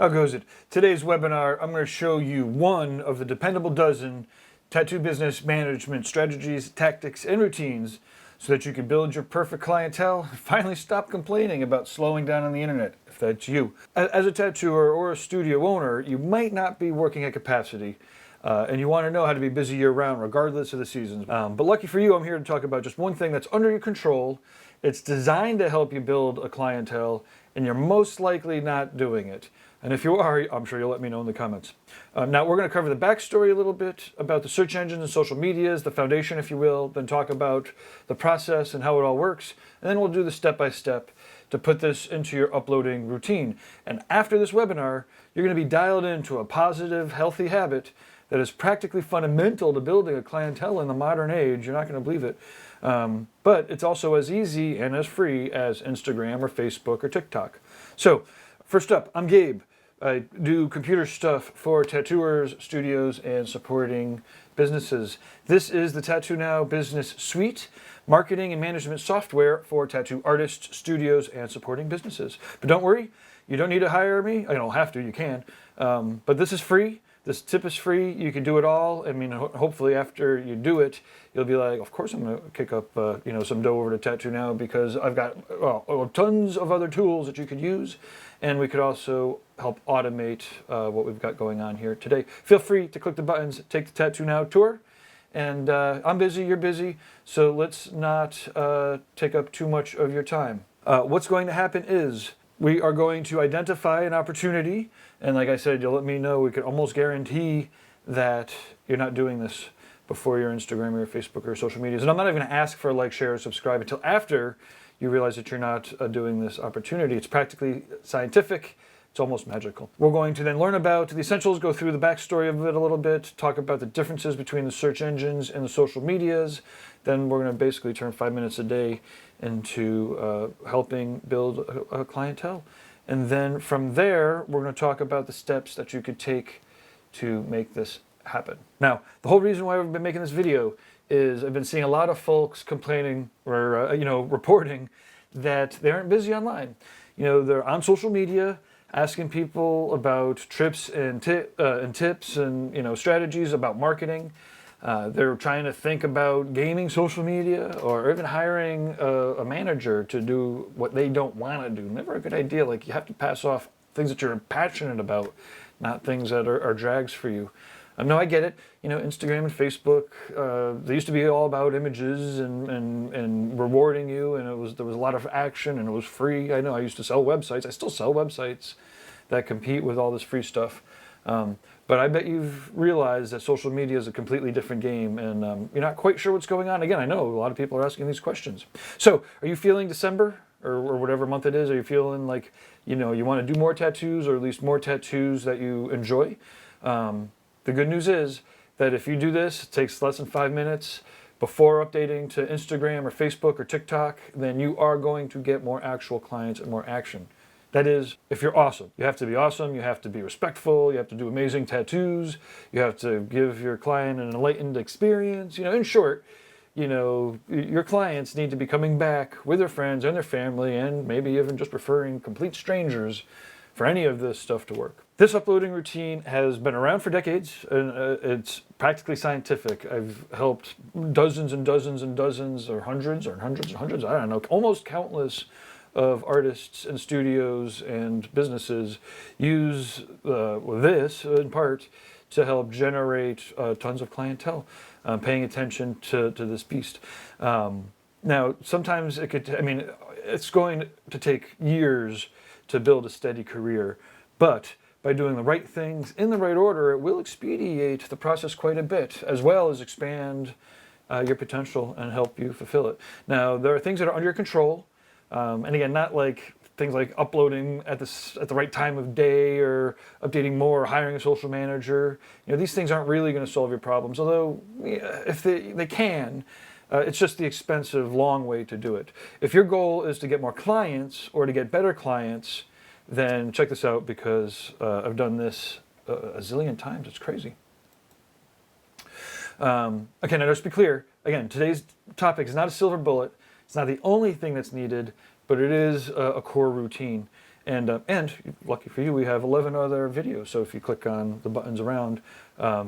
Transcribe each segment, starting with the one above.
How goes it? Today's webinar, I'm going to show you one of the Dependable Dozen tattoo business management strategies, tactics, and routines so that you can build your perfect clientele and finally stop complaining about slowing down on the internet, if that's you. As a tattooer or a studio owner, you might not be working at capacity, and you want to know how to be busy year-round regardless of the seasons. But lucky for you, I'm here to talk about just one thing that's under your control. It's designed to help you build a clientele, and you're most likely not doing it. And if you are, I'm sure you'll let me know in the comments. Now, we're going to cover the backstory a little bit about the search engines and social medias, the foundation, if you will, then talk about the process and how it all works, and then we'll do the step-by-step to put this into your uploading routine. And after this webinar, you're going to be dialed into a positive, healthy habit that is practically fundamental to building a clientele in the modern age. You're not going to believe it. But it's also as easy and as free as Instagram or Facebook or TikTok. So, first up, I'm Gabe. I do computer stuff for tattooers, studios, and supporting businesses. This is the Tattoo Now Business Suite, marketing and management software for tattoo artists, studios, and supporting businesses. But don't worry, you don't need to hire me. You don't have to, you can. But this is free. This tip is free. You can do it all. I mean, hopefully after you do it, you'll be like, of course I'm going to kick up some dough over to Tattoo Now because I've got tons of other tools that you could use. And we could also help automate what we've got going on here today. Feel free to click the buttons, take the Tattoo Now tour. And I'm busy, you're busy, so let's not take up too much of your time. What's going to happen is we are going to identify an opportunity. And like I said, you'll let me know. We can almost guarantee that you're not doing this before your Instagram or your Facebook or social medias. And I'm not even going to ask for a like, share, or subscribe until after you realize that you're not doing this opportunity. It's practically scientific. It's almost magical. We're going to then learn about the essentials, go through the backstory of it a little bit, talk about the differences between the search engines and the social medias. Then we're going to basically turn 5 minutes a day into helping build a clientele. And then from there, we're going to talk about the steps that you could take to make this happen. Now, the whole reason why we've been making this video is I've been seeing a lot of folks complaining or reporting that they aren't busy online. They're on social media asking people about trips and tips and strategies about marketing. They're trying to think about gaming social media or even hiring a manager to do what they don't want to do. Never a good idea. Like, you have to pass off things that you're passionate about, not things that are drags for you. No, I get it. Instagram and Facebook, they used to be all about images and rewarding you, and there was a lot of action, and it was free. I know I used to sell websites. I still sell websites that compete with all this free stuff. But I bet you've realized that social media is a completely different game, and you're not quite sure what's going on. Again, I know a lot of people are asking these questions. So, are you feeling December or whatever month it is? Are you feeling like you want to do more tattoos, or at least more tattoos that you enjoy? The good news is that if you do this, it takes less than 5 minutes before updating to Instagram or Facebook or TikTok, then you are going to get more actual clients and more action. That is, if you're awesome. You have to be awesome, you have to be respectful, you have to do amazing tattoos, you have to give your client an enlightened experience. In short, your clients need to be coming back with their friends and their family, and maybe even just referring complete strangers for any of this stuff to work. This uploading routine has been around for decades, and it's practically scientific. I've helped dozens and dozens and dozens, or hundreds and hundreds, I don't know, almost countless of artists and studios and businesses use this, in part, to help generate tons of clientele, paying attention to this beast. Now, sometimes it's going to take years to build a steady career, but by doing the right things in the right order, it will expedite the process quite a bit, as well as expand your potential and help you fulfill it. Now, there are things that are under your control, and again, not like things like uploading at the right time of day, or updating more, or hiring a social manager. These things aren't really going to solve your problems, although if they can. It's just the expensive, long way to do it. If your goal is to get more clients or to get better clients, then check this out, because I've done this a zillion times. It's crazy. Okay, now just be clear. Again, today's topic is not a silver bullet. It's not the only thing that's needed, but it is a core routine. And lucky for you, we have 11 other videos. So if you click on the buttons around,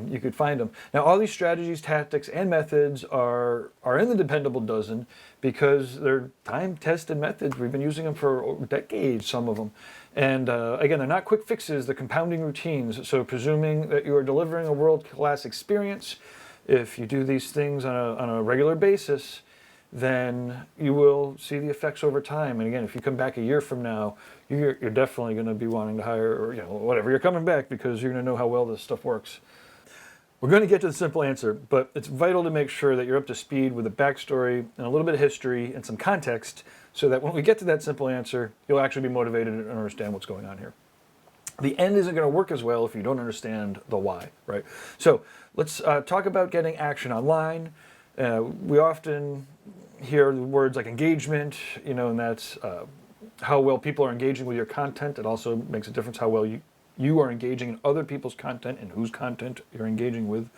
you could find them. Now, all these strategies, tactics, and methods are in the Dependable Dozen because they're time-tested methods. We've been using them for decades, some of them. And again, they're not quick fixes, they're compounding routines. So presuming that you are delivering a world-class experience, if you do these things on a regular basis, then you will see the effects over time. And again, if you come back a year from now, you're definitely going to be wanting to hire, or whatever, you're coming back because you're going to know how well this stuff works. We're going to get to the simple answer, but it's vital to make sure that you're up to speed with a backstory and a little bit of history and some context so that when we get to that simple answer, you'll actually be motivated and understand what's going on here. The end isn't going to work as well if you don't understand the why, right? So let's talk about getting action online. We often hear the words like engagement, and that's how well people are engaging with your content. It also makes a difference how well you are engaging in other people's content and whose content you're engaging with.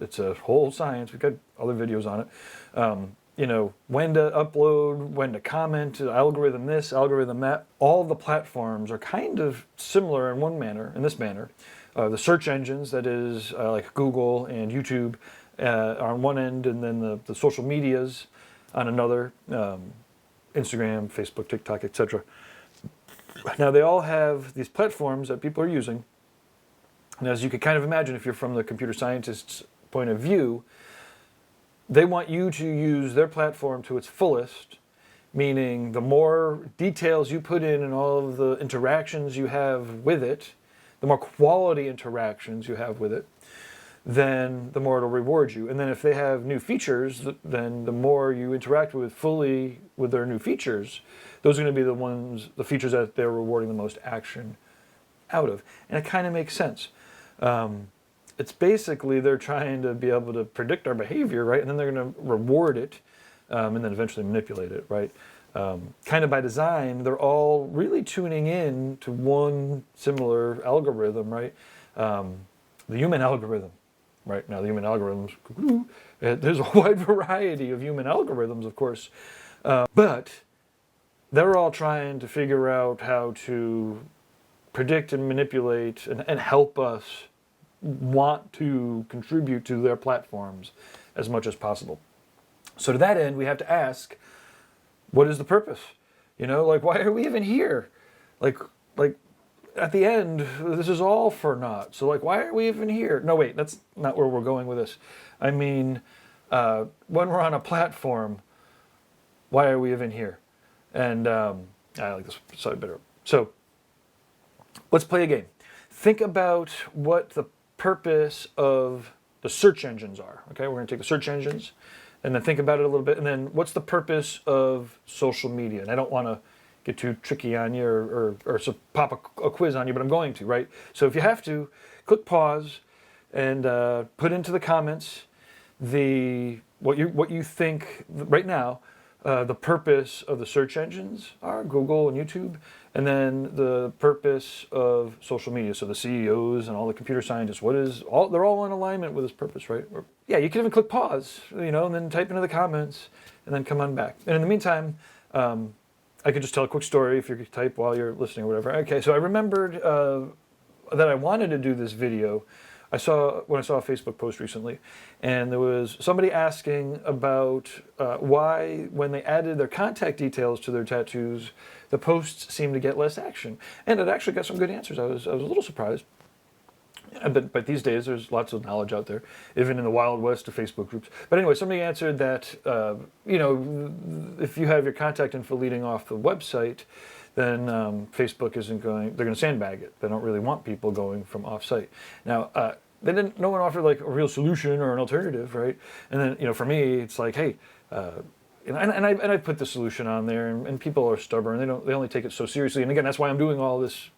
It's a whole science. We've got other videos on it. When to upload, when to comment, algorithm this, algorithm that. All the platforms are kind of similar in this manner. The search engines, that is like Google and YouTube, are on one end, and then the social medias on another, Instagram, Facebook, TikTok, etc. Now, they all have these platforms that people are using. And as you could kind of imagine, if you're from the computer scientist's point of view, they want you to use their platform to its fullest, meaning the more details you put in and all of the interactions you have with it, the more quality interactions you have with it, then the more it'll reward you. And then if they have new features, then the more you interact fully with their new features, those are going to be the features that they're rewarding the most action out of. And it kind of makes sense. It's basically they're trying to be able to predict our behavior, right? And then they're going to reward it and then eventually manipulate it, right? Kind of by design, they're all really tuning in to one similar algorithm, right? The human algorithm. Right now, the human algorithms, there's a wide variety of human algorithms, of course, but they're all trying to figure out how to predict and manipulate and help us want to contribute to their platforms as much as possible. So to that end, we have to ask, what is the purpose? Why are we even here? Like at the end, this is all for naught. So why are we even here? No, wait, that's not where we're going with this. I mean, when we're on a platform, why are we even here? And I like this side better. So let's play a game. Think about what the purpose of the search engines are. Okay, we're going to take the search engines and then think about it a little bit. And then what's the purpose of social media? And I don't want to get too tricky on you or pop a quiz on you, but I'm going to, right? So if you have to, click pause and put into the comments what you think right now the purpose of the search engines are, Google and YouTube, and then the purpose of social media. So the CEOs and all the computer scientists, they're all in alignment with this purpose, right? Yeah, you can even click pause, and then type into the comments and then come on back. And in the meantime, I could just tell a quick story if you could type while you're listening or whatever. Okay, so I remembered that I wanted to do this video. When I saw a Facebook post recently, and there was somebody asking about why, when they added their contact details to their tattoos, the posts seemed to get less action. And it actually got some good answers. I was a little surprised. But these days, there's lots of knowledge out there, even in the Wild West of Facebook groups. But anyway, somebody answered that, if you have your contact info leading off the website, then Facebook they're going to sandbag it. They don't really want people going from off-site. Now, no one offered a real solution or an alternative, right? And then, for me, it's like, hey, and I put the solution on there, and people are stubborn. They only take it so seriously. And again, that's why I'm doing all this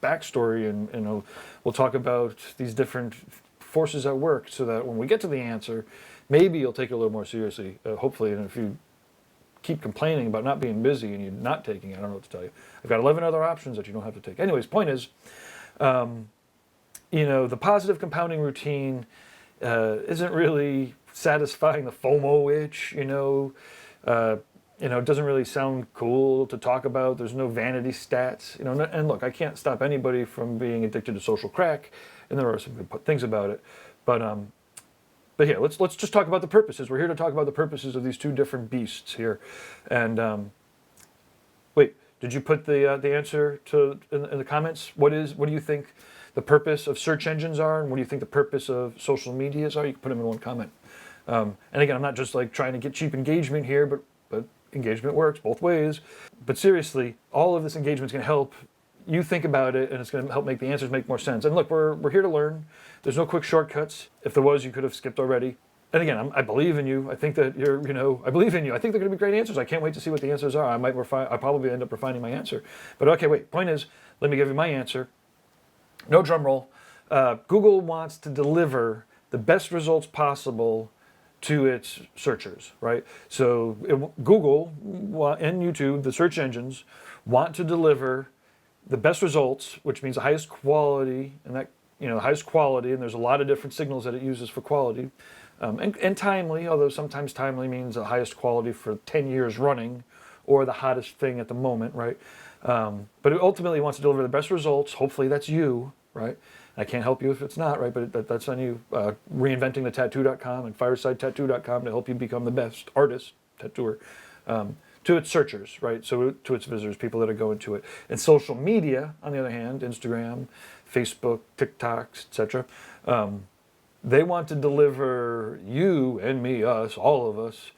backstory, and we'll talk about these different forces at work so that when we get to the answer, maybe you'll take it a little more seriously, hopefully. And if you keep complaining about not being busy and you're not taking it, I don't know what to tell you. I've got 11 other options that you don't have to take. Anyways, point is, the positive compounding routine isn't really satisfying the FOMO itch, it doesn't really sound cool to talk about. There's no vanity stats, and look, I can't stop anybody from being addicted to social crack, and there are some good things about it, but here, let's just talk about the purposes. We're here to talk about the purposes of these two different beasts here. And wait, did you put the answer in the comments? What do you think the purpose of search engines are, and what do you think the purpose of social medias are? You can put them in one comment. And again, I'm not just like trying to get cheap engagement here, but engagement works both ways. But seriously, all of this engagement is going to help you think about it, and it's going to help make the answers make more sense. And look, we're here to learn. There's no quick shortcuts. If there was, you could have skipped already. And again, I believe in you. I think that I believe in you. I think they're going to be great answers. I can't wait to see what the answers are. I'll probably end up refining my answer. But okay, wait. Point is, let me give you my answer. No drum roll. Google wants to deliver the best results possible to its searchers, right? So Google and YouTube, the search engines, want to deliver the best results, which means the highest quality, and that highest quality, and there's a lot of different signals that it uses for quality, and timely, although sometimes timely means the highest quality for 10 years running, or the hottest thing at the moment, right? But it ultimately wants to deliver the best results. Hopefully that's you, right? I can't help you if it's not, right? But that's on you. Reinventingthetattoo.com and firesidetattoo.com to help you become the best artist, tattooer, to its searchers, right? So to its visitors, people that are going to it. And social media, on the other hand, Instagram, Facebook, TikToks, etc., they want to deliver you and me, us, all of us,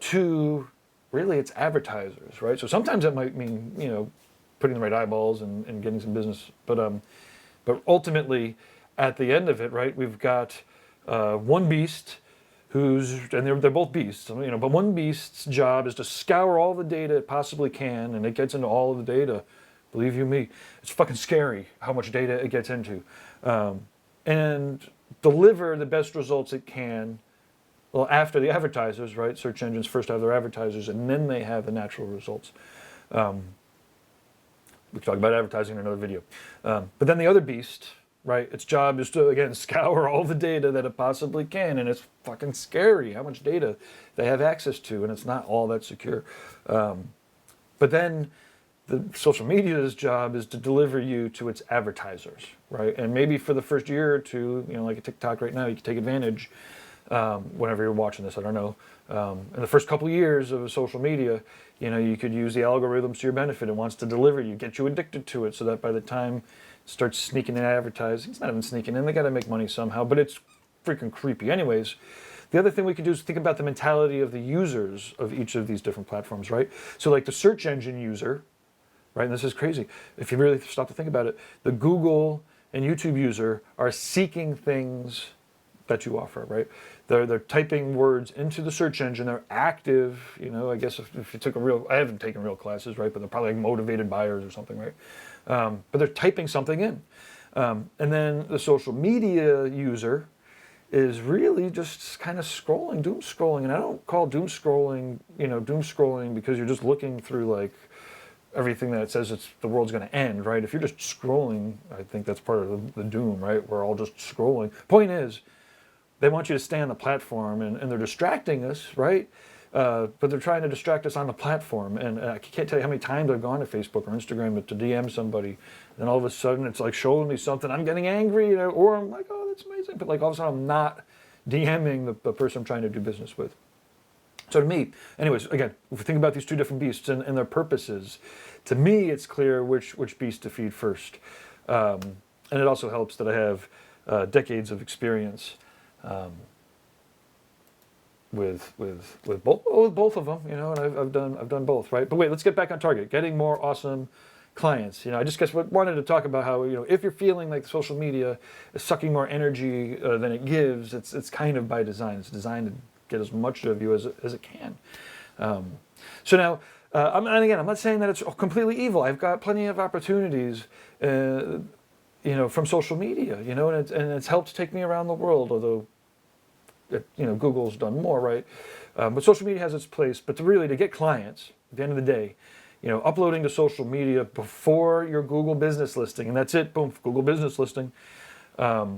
to really its advertisers, right? So sometimes that might mean, putting the right eyeballs and getting some business, but ultimately, at the end of it, right, we've got one beast and they're both beasts, but one beast's job is to scour all the data it possibly can, and it gets into all of the data. Believe you me, it's fucking scary how much data it gets into, and deliver the best results it can. Well, after the advertisers, right? Search engines first have their advertisers, and then they have the natural results. We can talk about advertising in another video. But then the other beast, right? Its job is to, again, scour all the data that it possibly can. And it's fucking scary how much data they have access to. And it's not all that secure. But then the social media's job is to deliver you to its advertisers, right? And maybe for the first year or two, like a TikTok right now, you can take advantage whenever you're watching this, I don't know. In the first couple of years of social media, you could use the algorithms to your benefit. It wants to deliver you, get you addicted to it, so that by the time it starts sneaking in advertising, it's not even sneaking in, they got to make money somehow, but it's freaking creepy. Anyways, the other thing we could do is think about the mentality of the users of each of these different platforms, right? So like the search engine user, right, and this is crazy, if you really stop to think about it, the Google and YouTube user are seeking things that you offer, right? They're typing words into the search engine. They're active, I guess if you took I haven't taken real classes, right? But they're probably like motivated buyers or something, right? But they're typing something in. And then the social media user is really just kind of scrolling, doom scrolling. And I don't call doom scrolling, doom scrolling because you're just looking through like everything that it says the world's going to end, right? If you're just scrolling, I think that's part of the doom, right? We're all just scrolling. Point is, they want you to stay on the platform, and they're distracting us, right? But they're trying to distract us on the platform. And I can't tell you how many times I've gone to Facebook or Instagram to DM somebody, and all of a sudden it's like showing me something. I'm getting angry, or I'm like, oh, that's amazing. But like all of a sudden I'm not DMing the person I'm trying to do business with. So to me, anyways, again, if we think about these two different beasts and their purposes, to me it's clear which beast to feed first. And it also helps that I have decades of experience with both of them, and I've done both, right? But wait, let's get back on target. Getting more awesome clients. I just wanted to talk about how if you're feeling like social media is sucking more energy than it gives, it's kind of by design. It's designed to get as much of you as it can. So now, and again, I'm not saying that it's completely evil. I've got plenty of opportunities. From social media, and it's helped take me around the world, although, Google's done more, right? But social media has its place, but to get clients, at the end of the day, uploading to social media before your Google business listing, and that's it, boom, Google business listing, you're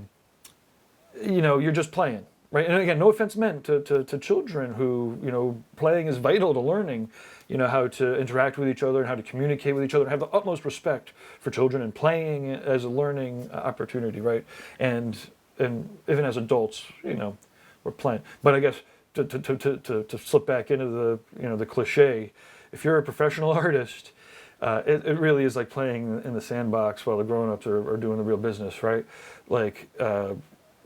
just playing, right? And again, no offense meant to children who, playing is vital to learning, how to interact with each other and how to communicate with each other, and have the utmost respect for children and playing as a learning opportunity, right? And even as adults, we're playing. But I guess to slip back into the cliche, if you're a professional artist, it really is like playing in the sandbox while the grown-ups are doing the real business, right? Like,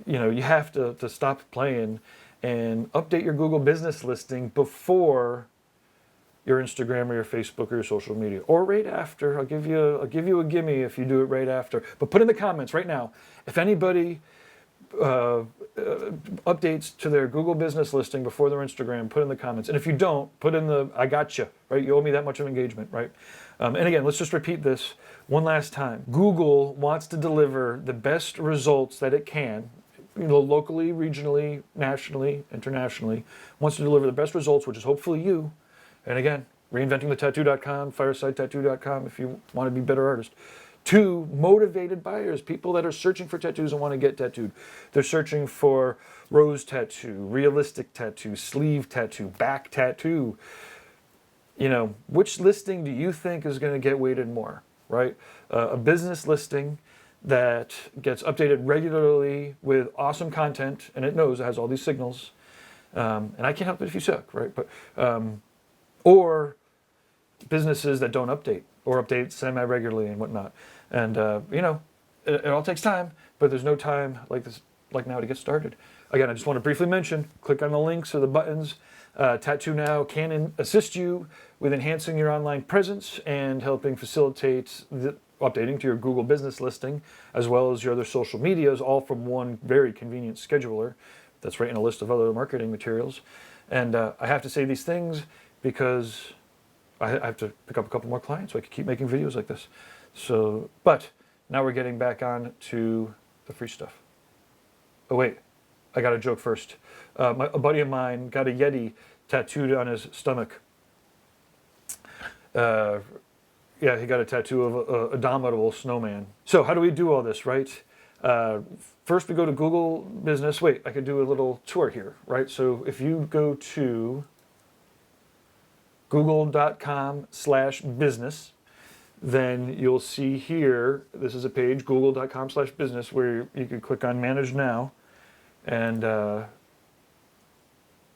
you have to stop playing and update your Google business listing before your Instagram or your Facebook or your social media, or right after. I'll give you a gimme if you do it right after. But put in the comments right now if anybody updates to their Google business listing before their Instagram. Put in the comments, and if you don't, put in the "I gotcha," right? You owe me that much of engagement, right? And again, let's just repeat this one last time. Google wants to deliver the best results that it can, locally, regionally, nationally, internationally. Wants to deliver the best results, which is hopefully you. And again, reinventingthetattoo.com, firesidetattoo.com if you want to be a better artist. To motivated buyers, people that are searching for tattoos and want to get tattooed. They're searching for rose tattoo, realistic tattoo, sleeve tattoo, back tattoo. Which listing do you think is going to get weighted more, right? A business listing that gets updated regularly with awesome content, and it knows it has all these signals. And I can't help it if you suck, right? But or businesses that don't update or update semi-regularly and whatnot. And, it all takes time, but there's no time like now to get started. Again, I just want to briefly mention, click on the links or the buttons. Tattoo Now can assist you with enhancing your online presence and helping facilitate the updating to your Google business listing, as well as your other social medias, all from one very convenient scheduler that's right in a list of other marketing materials. And I have to say these things because I have to pick up a couple more clients so I can keep making videos like this. So, but now we're getting back on to the free stuff. Oh wait, I got a joke first. A buddy of mine got a Yeti tattooed on his stomach. Yeah, he got a tattoo of a Abominable Snowman. So how do we do all this, right? First we go to Google Business. Wait, I could do a little tour here, right? So if you go to google.com/business, then you'll see here, this is a page, google.com/business, where you can click on Manage Now and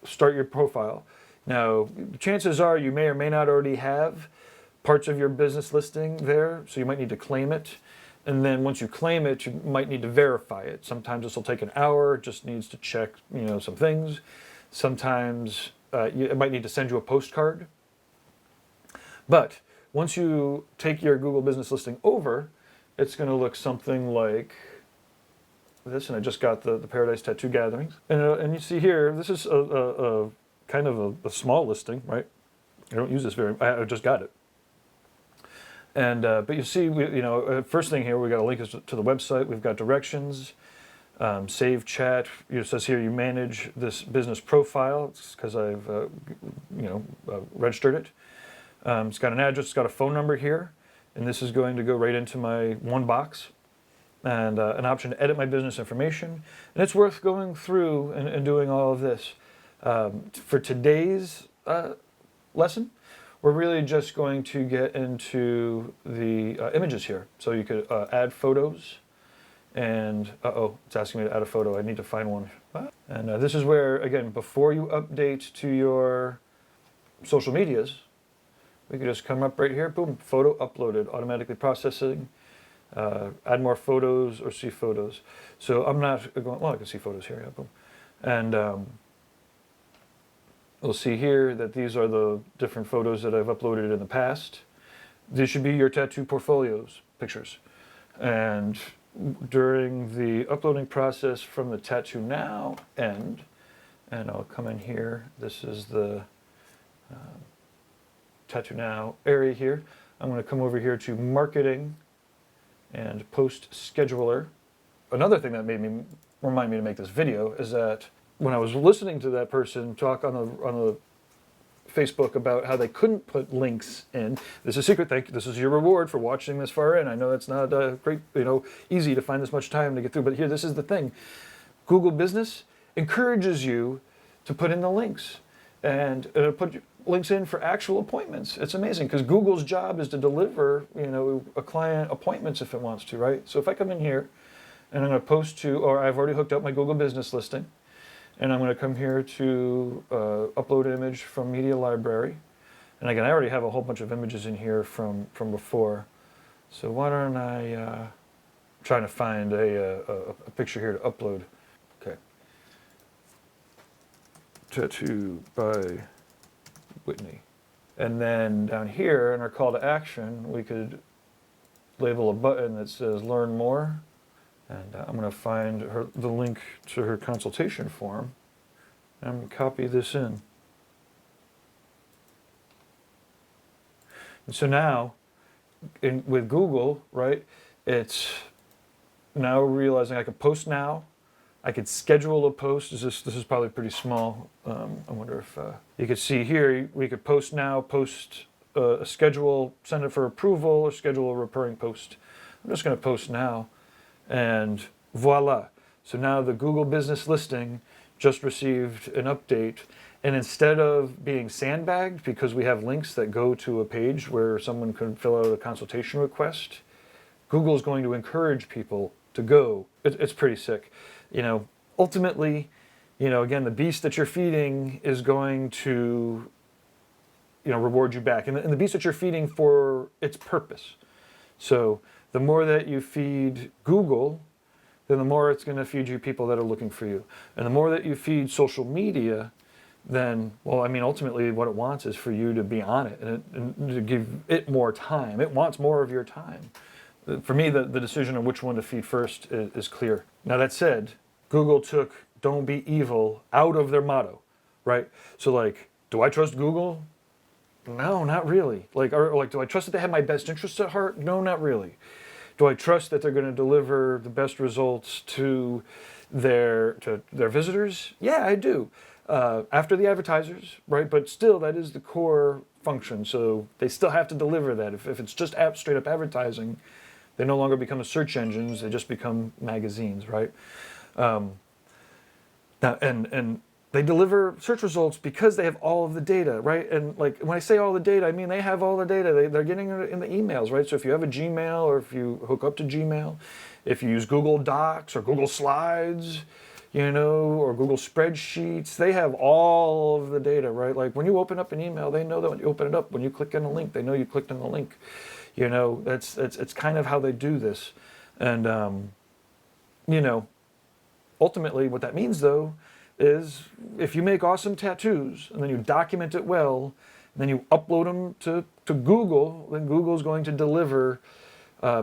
start your profile. Now, chances are you may or may not already have parts of your business listing there, so you might need to claim it. And then once you claim it, you might need to verify it. Sometimes this will take an hour, it just needs to check, some things. Sometimes it might need to send you a postcard. But once you take your Google business listing over, it's going to look something like this. And I just got the Paradise Tattoo Gatherings. And you see here, this is a kind of a small listing, right? I don't use this I just got it. And but you see, first thing here, we got a link to the website. We've got directions, save chat. It says here you manage this business profile. It's because I've registered it. It's got an address. It's got a phone number here, and this is going to go right into my one box, and an option to edit my business information. And it's worth going through and doing all of this. For today's lesson, we're really just going to get into the images here. So you could add photos, and it's asking me to add a photo. I need to find one. And this is where, again, before you update to your social medias, we can just come up right here, boom, photo uploaded, automatically processing, add more photos or see photos. So I'm not going, I can see photos here, yeah, boom. And we'll see here that these are the different photos that I've uploaded in the past. These should be your tattoo portfolios, pictures. And during the uploading process from the Tattoo Now end, and I'll come in here, this is the Tattoo Now area here. I'm going to come over here to Marketing and Post Scheduler. Another thing that made me remind me to make this video is that when I was listening to that person talk on the Facebook about how they couldn't put links in, this is a secret thing. This is your reward for watching this far in. I know it's not great, easy to find this much time to get through, but here, this is the thing. Google Business encourages you to put in the links and put links in for actual appointments. It's amazing because Google's job is to deliver, a client appointments if it wants to, right? So if I come in here and I'm going to post to, or I've already hooked up my Google business listing, and I'm going to come here to upload image from media library. And again, I already have a whole bunch of images in here from before. So why don't I trying to find a picture here to upload. Okay. Tattoo by Whitney. And then down here in our call to action, we could label a button that says learn more. And I'm going to find the link to her consultation form. And I'm going to copy this in. And so now, with Google, right, it's now realizing I can post now. I could schedule a post. This is probably pretty small. I wonder if you could see here, we could post now, post a schedule, send it for approval, or schedule a recurring post. I'm just going to post now. And voila. So now the Google business listing just received an update. And instead of being sandbagged because we have links that go to a page where someone can fill out a consultation request, Google is going to encourage people to go. It's pretty sick. Ultimately, again, the beast that you're feeding is going to, reward you back. And the beast that you're feeding for its purpose. So the more that you feed Google, then the more it's going to feed you people that are looking for you. And the more that you feed social media, then, ultimately what it wants is for you to be on it and to give it more time. It wants more of your time. For me, the decision on which one to feed first is clear. Now that said, Google took "don't be evil" out of their motto, right? So do I trust Google? No, not really. Do I trust that they have my best interests at heart? No, not really. Do I trust that they're going to deliver the best results to their visitors? Yeah, I do. After the advertisers, right? But still, that is the core function. So they still have to deliver that. If it's just straight up advertising, they no longer become search engines. They just become magazines, right? Now, and they deliver search results because they have all of the data, right? And when I say all the data, I mean they have all the data. They're getting it in the emails, right? So if you have a Gmail or if you hook up to Gmail, if you use Google Docs or Google Slides, or Google Spreadsheets, they have all of the data, right? When you open up an email, they know that when you open it up. When you click on a link, they know you clicked on the link. It's kind of how they do this. And, ultimately what that means, though, is if you make awesome tattoos and then you document it well, and then you upload them to Google, then Google's going to deliver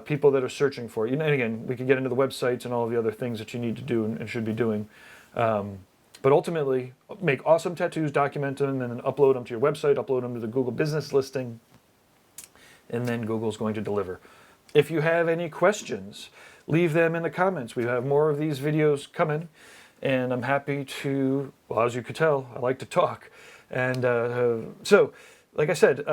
people that are searching for it. And again, we can get into the websites and all of the other things that you need to do and should be doing. But ultimately, make awesome tattoos, document them, and then upload them to your website, upload them to the Google business listing, and then Google's going to deliver. If you have any questions, leave them in the comments. We have more of these videos coming, and I'm happy to, as you could tell, I like to talk. And so, like I said,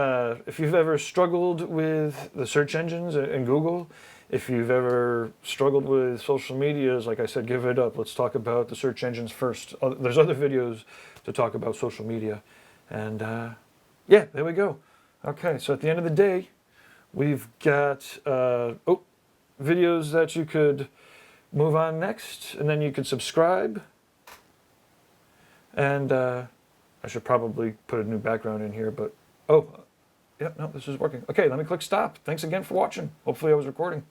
if you've ever struggled with the search engines and Google, if you've ever struggled with social medias, like I said, give it up. Let's talk about the search engines first. There's other videos to talk about social media. And yeah, there we go. Okay, so at the end of the day, we've got videos that you could move on next, and then you could subscribe. And I should probably put a new background in here, but yeah, no, this is working. Okay, let me click stop. Thanks again for watching. Hopefully I was recording.